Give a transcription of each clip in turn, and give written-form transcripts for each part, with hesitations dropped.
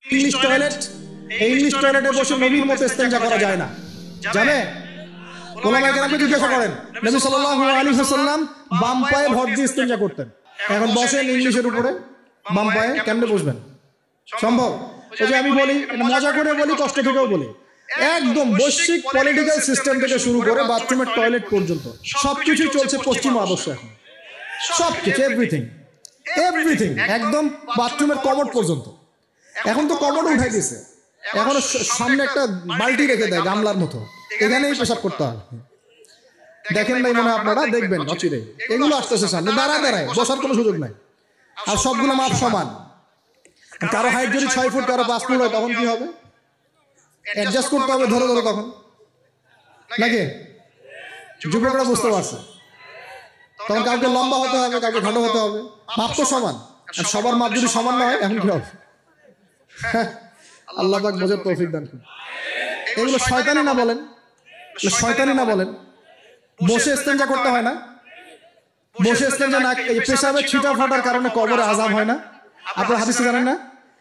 English toilet, এই English টয়লেটে বসে নবীর মতো ইস্তেঞ্জা করা যায় না, জানে? ওলামায়ে কেরামকে জিজ্ঞাসা করেন, নবী সাল্লাল্লাহু আলাইহি ওয়াসাল্লাম বাম পায়ে ভর দিয়ে ইস্তেঞ্জা করতেন। এখন বসেন ইংলিশের উপরে বাম পায়ে, কেমনে বসবেন? সম্ভব? ওই যে আমি বলি, মজা করে বলি, কষ্ট থেকেও বলি, একদম বৈশ্বিক পলিটিক্যাল সিস্টেম থেকে শুরু করে বাথরুমের টয়লেট পর্যন্ত সবকিছু চলছে পশ্চিমা আদর্শ। এখন সবকিছু, এভরিথিং এভরিথিং, একদম বাথরুমের কমোড পর্যন্ত। এখন তো কমোড উঠাই দিয়েছে, এখন সামনে একটা বালতি রেখে দেয় গামলার মতো, এখানেই পেশাব করতে হয়। দেখেন নাই মনে হয় আপনারা, দেখবেন অচিরে এগুলো আসতেছে সামনে, দাঁড়ায় দাঁড়ায় বসার কোনো সুযোগ নাই। আর সবগুলো মাপ সমান। কারো হাইট যদি 6 ফুট, কারো 5 ফুট হয়, তখন কি হবে? অ্যাডজাস্ট করতে হবে ধরে ধরে, তখন নাকি? যুবকরা বুঝতে পারছে, তখন কাউকে লম্বা হতে হবে, কাউকে খাটো হতে হবে, মাপ তো সমান। আর সবার মাপ যদি সমান না হয়, এখন কি হবে? আল্লাহ পাক বোঝার তৌফিক দান করুন। এগুলো শয়তানি না বলেন? শয়তানি না বলেন? বসে ইস্তেঞ্জা করতে হয় না? বসে ইস্তেঞ্জা না, এই পেশাবের ছিটা ফাটার কারণে কবরে আযাব হয় না? আপনারা হাদিসে জানেন না?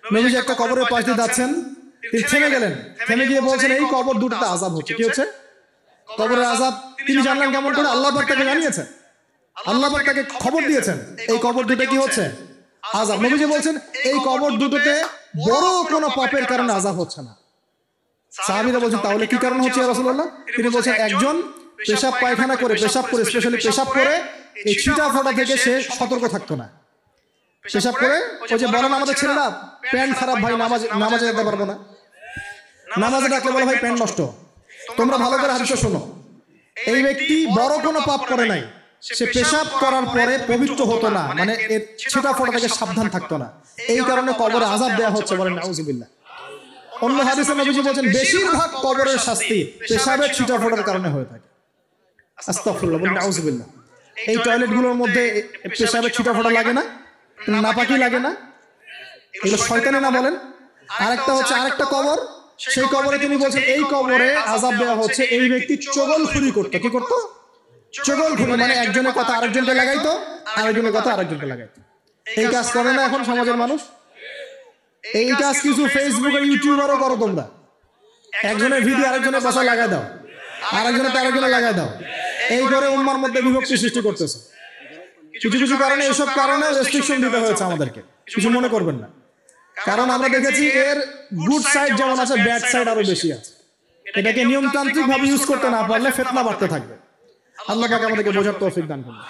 নবীজি একটা কবরের পাশ দিয়ে যাচ্ছেন, তিনি থেমে গেলেন, থেমে গিয়ে বলছেন, এই কবর দুটোতে আযাব হচ্ছে। কি হচ্ছে? কবরের আযাব। তিনি জানলেন কেমন করে? আল্লাহ পাক তাকে জানিয়েছেন, আল্লাহ পাক তাকে খবর দিয়েছেন, এই কবর দুটো কি হচ্ছে? আযাব। নবীজি বলছেন, এই কবর দুটোতে বড় কোনো পাপের কারণে আযাব হচ্ছে না। সাহাবীরা বলছেন, তাহলে কি কারণ হচ্ছে ইয়া রাসূলুল্লাহ? তিনি বলছেন, একজন পেশাব পায়খানা করে, পেশাব করে, স্পেশালি পেশাব করে এই ছিটা ফোঁটা থেকে সে সতর্ক থাকতো না। পেশাব করে, ওই যে বলেন আমাদের ছেলেরা, প্যান্ট খারাপ ভাই, নামাজে যেতে পারবো না, নামাজে ডাকলে বলে ভাই প্যান্ট নষ্ট। তোমরা ভালো করে হাদিসটা শোনো, এই ব্যক্তি বড় কোনো পাপ করে নাই, সে পেশাব করার পরে পবিত্র হতো না, মানে এর ছিটা ফোঁটা থেকে সাবধান থাকতো না, এই কারণে কবরে আযাব দেয়া হচ্ছে। বলেন নাউযুবিল্লাহ। অন্য হাদিসে নবীজি বলেন, বেশিরভাগ কবরের শাস্তি পেশাবের ছিটা ফোঁটার কারণে হয়ে থাকে। আস্তাগফিরুল্লাহ, বলেন নাউযুবিল্লাহ। এই টয়লেটগুলোর মধ্যে পেশাবের ছিটা ফোঁটা লাগে না? নাপাকি লাগে না? এগুলো শয়তানি না বলেন? আরেকটা হচ্ছে, আরেকটা কবর, সেই কবরে তিনি বলছেন, এই কবরে আযাব দেওয়া হচ্ছে, এই ব্যক্তি চগলখুরি করতো। কি করতো? চগলখুরি, মানে একজনের কথা আরেকজনকে লাগাইতো, আরেকজনের কথা আরেকজনকে লাগাইতো। এই কাজ করে না এখন সমাজের মানুষ? এই কাজ কিছু ফেসবুক আর ইউটিউবারও করো তোমরা। একজনের ভিডিও আরেকজনের পাশে লাগাই দাও, আরেকজনের আরেকজনে লাগাই দাও, এই করে উম্মার মধ্যে বিভক্তি সৃষ্টি করতেছে। কিছু কিছু কারণে, এসব কারণে রেস্ট্রিকশন দিতে হয়েছে আমাদেরকে, কিছু মনে করবেন না। কারণ আমরা দেখেছি এর গুড সাইড যেমন আছে, ব্যাড সাইড আরো বেশি আছে। এটাকে নিয়মতান্ত্রিক ভাবে ইউজ করতে না পারলে ফিতনা বাড়তে থাকবে। আল্লাহ পাক আমাদেরকে বোঝার তৌফিক দান করুন।